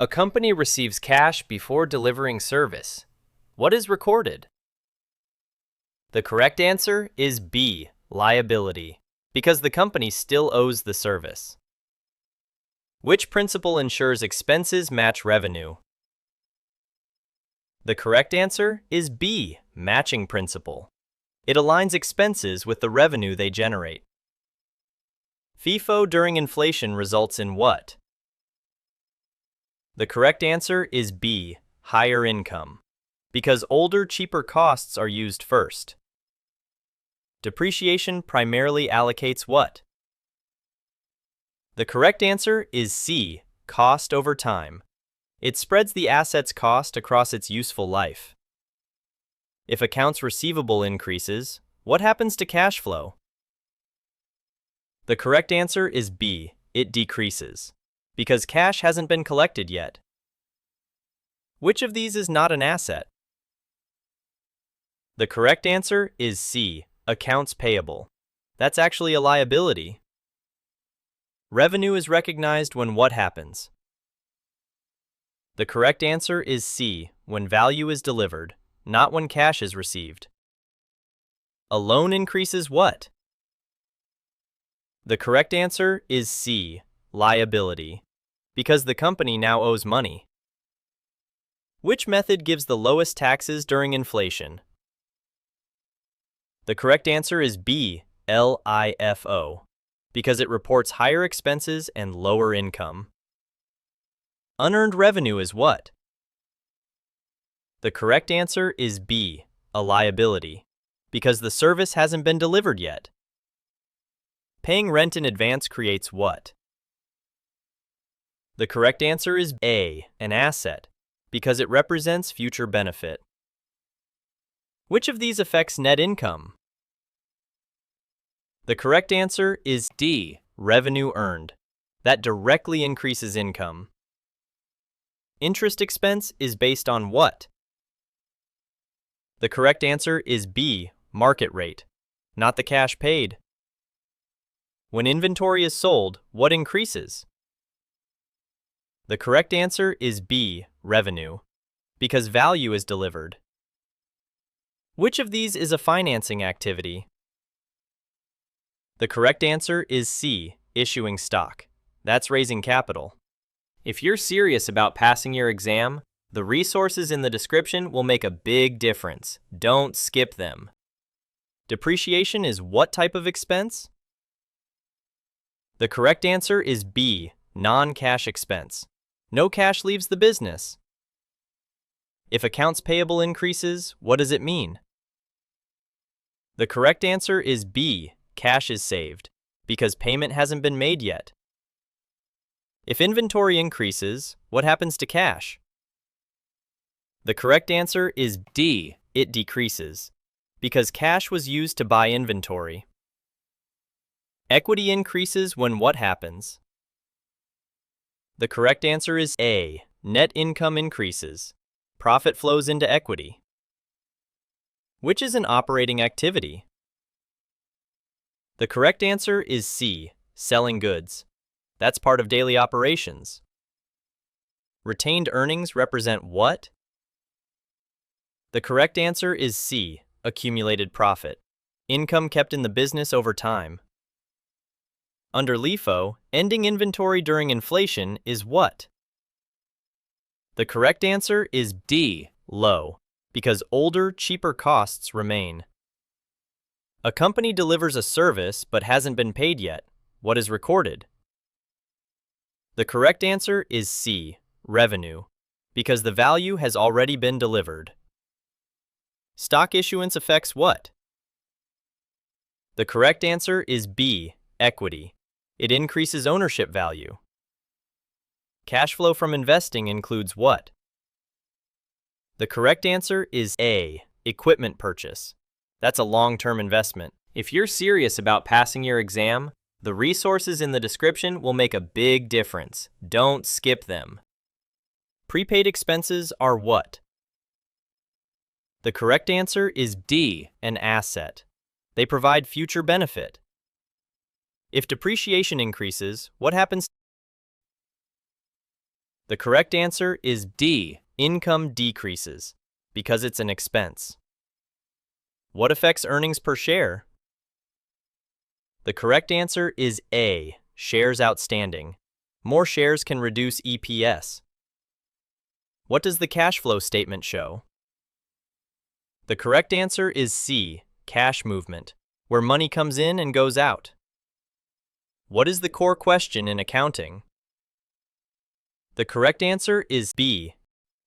A company receives cash before delivering service. What is recorded? The correct answer is B, liability, because the company still owes the service. Which principle ensures expenses match revenue? The correct answer is B, matching principle. It aligns expenses with the revenue they generate. FIFO during inflation results in what? The correct answer is B, higher income, because older, cheaper costs are used first. Depreciation primarily allocates what? The correct answer is C, cost over time. It spreads the asset's cost across its useful life. If accounts receivable increases, what happens to cash flow? The correct answer is B, it decreases, because cash hasn't been collected yet. Which of these is not an asset? The correct answer is C, accounts payable. That's actually a liability. Revenue is recognized when what happens? The correct answer is C, when value is delivered, not when cash is received. A loan increases what? The correct answer is C, liability, because the company now owes money. Which method gives the lowest taxes during inflation? The correct answer is B, LIFO, because it reports higher expenses and lower income. Unearned revenue is what? The correct answer is B, a liability, because the service hasn't been delivered yet. Paying rent in advance creates what? The correct answer is A, an asset, because it represents future benefit. Which of these affects net income? The correct answer is D, revenue earned. That directly increases income. Interest expense is based on what? The correct answer is B, market rate, not the cash paid. When inventory is sold, what increases? The correct answer is B, revenue, because value is delivered. Which of these is a financing activity? The correct answer is C, issuing stock. That's raising capital. If you're serious about passing your exam, the resources in the description will make a big difference. Don't skip them. Depreciation is what type of expense? The correct answer is B, non-cash expense. No cash leaves the business. If accounts payable increases, what does it mean? The correct answer is B, cash is saved, because payment hasn't been made yet. If inventory increases, what happens to cash? The correct answer is D, it decreases, because cash was used to buy inventory. Equity increases when what happens? The correct answer is A, net income increases. Profit flows into equity. Which is an operating activity? The correct answer is C, selling goods. That's part of daily operations. Retained earnings represent what? The correct answer is C, accumulated profit. Income kept in the business over time. Under LIFO, ending inventory during inflation is what? The correct answer is D, low, because older, cheaper costs remain. A company delivers a service but hasn't been paid yet. What is recorded? The correct answer is C, revenue, because the value has already been delivered. Stock issuance affects what? The correct answer is B, equity. It increases ownership value. Cash flow from investing includes what? The correct answer is A, equipment purchase. That's a long-term investment. If you're serious about passing your exam, the resources in the description will make a big difference. Don't skip them. Prepaid expenses are what? The correct answer is D, an asset. They provide future benefit. If depreciation increases, what happens? The correct answer is D. Income decreases, because it's an expense. What affects earnings per share? The correct answer is A. Shares outstanding. More shares can reduce EPS. What does the cash flow statement show? The correct answer is C. Cash movement, where money comes in and goes out. What is the core question in accounting? The correct answer is B.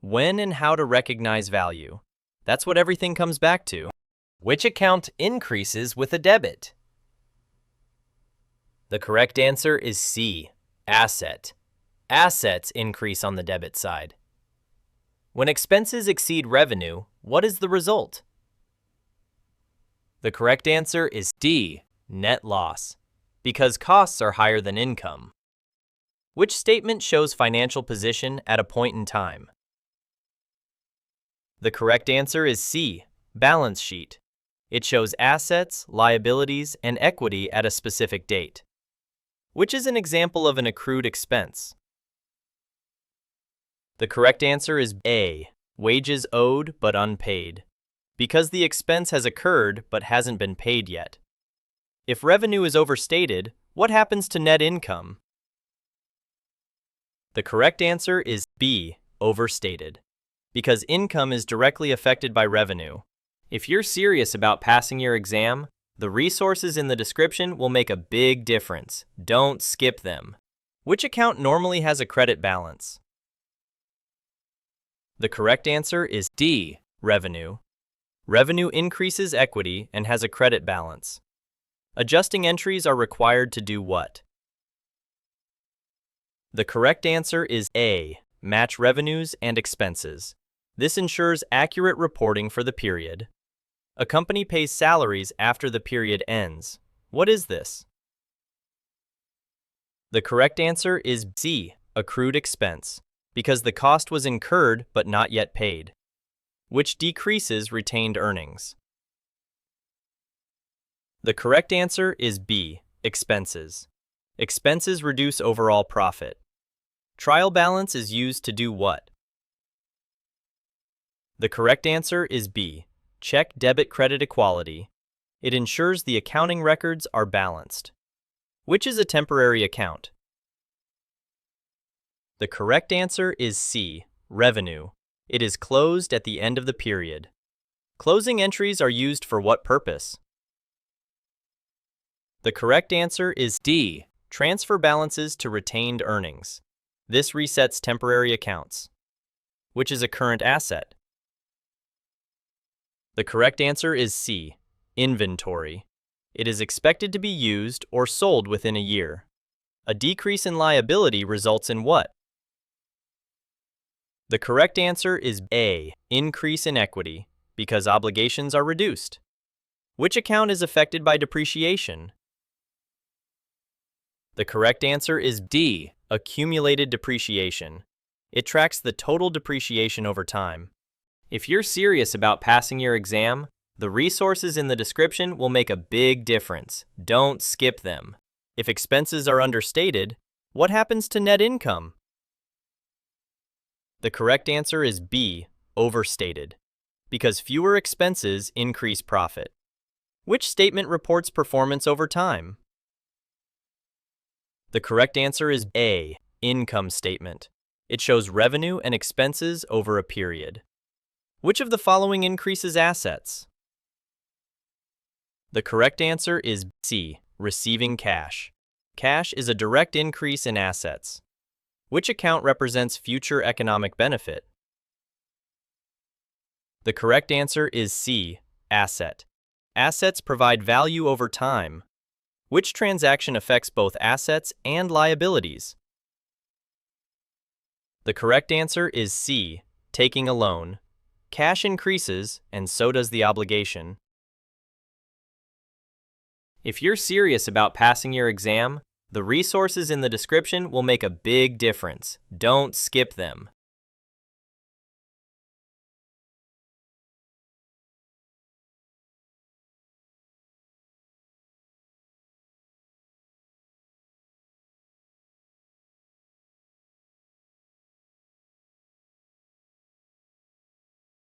When and how to recognize value. That's what everything comes back to. Which account increases with a debit? The correct answer is C. Asset. Assets increase on the debit side. When expenses exceed revenue, what is the result? The correct answer is D. Net loss, because costs are higher than income. Which statement shows financial position at a point in time? The correct answer is C. Balance sheet. It shows assets, liabilities, and equity at a specific date. Which is an example of an accrued expense? The correct answer is A. Wages owed but unpaid, because the expense has occurred but hasn't been paid yet. If revenue is overstated, what happens to net income? The correct answer is B. Overstated, because income is directly affected by revenue. If you're serious about passing your exam, the resources in the description will make a big difference. Don't skip them. Which account normally has a credit balance? The correct answer is D. Revenue. Revenue increases equity and has a credit balance. Adjusting entries are required to do what? The correct answer is A. Match revenues and expenses. This ensures accurate reporting for the period. A company pays salaries after the period ends. What is this? The correct answer is C. Accrued expense, because the cost was incurred but not yet paid, which decreases retained earnings. The correct answer is B. Expenses. Expenses reduce overall profit. Trial balance is used to do what? The correct answer is B. Check debit-credit equality. It ensures the accounting records are balanced. Which is a temporary account? The correct answer is C. Revenue. It is closed at the end of the period. Closing entries are used for what purpose? The correct answer is D. Transfer balances to retained earnings. This resets temporary accounts. Which is a current asset? The correct answer is C. Inventory. It is expected to be used or sold within a year. A decrease in liability results in what? The correct answer is A. Increase in equity, because obligations are reduced. Which account is affected by depreciation? The correct answer is D. Accumulated depreciation. It tracks the total depreciation over time. If you're serious about passing your exam, the resources in the description will make a big difference. Don't skip them. If expenses are understated, what happens to net income? The correct answer is B. Overstated, because fewer expenses increase profit. Which statement reports performance over time? The correct answer is A. Income statement. It shows revenue and expenses over a period. Which of the following increases assets? The correct answer is C. Receiving cash. Cash is a direct increase in assets. Which account represents future economic benefit? The correct answer is C. Asset. Assets provide value over time. Which transaction affects both assets and liabilities? The correct answer is C. Taking a loan. Cash increases, and so does the obligation. If you're serious about passing your exam, the resources in the description will make a big difference. Don't skip them.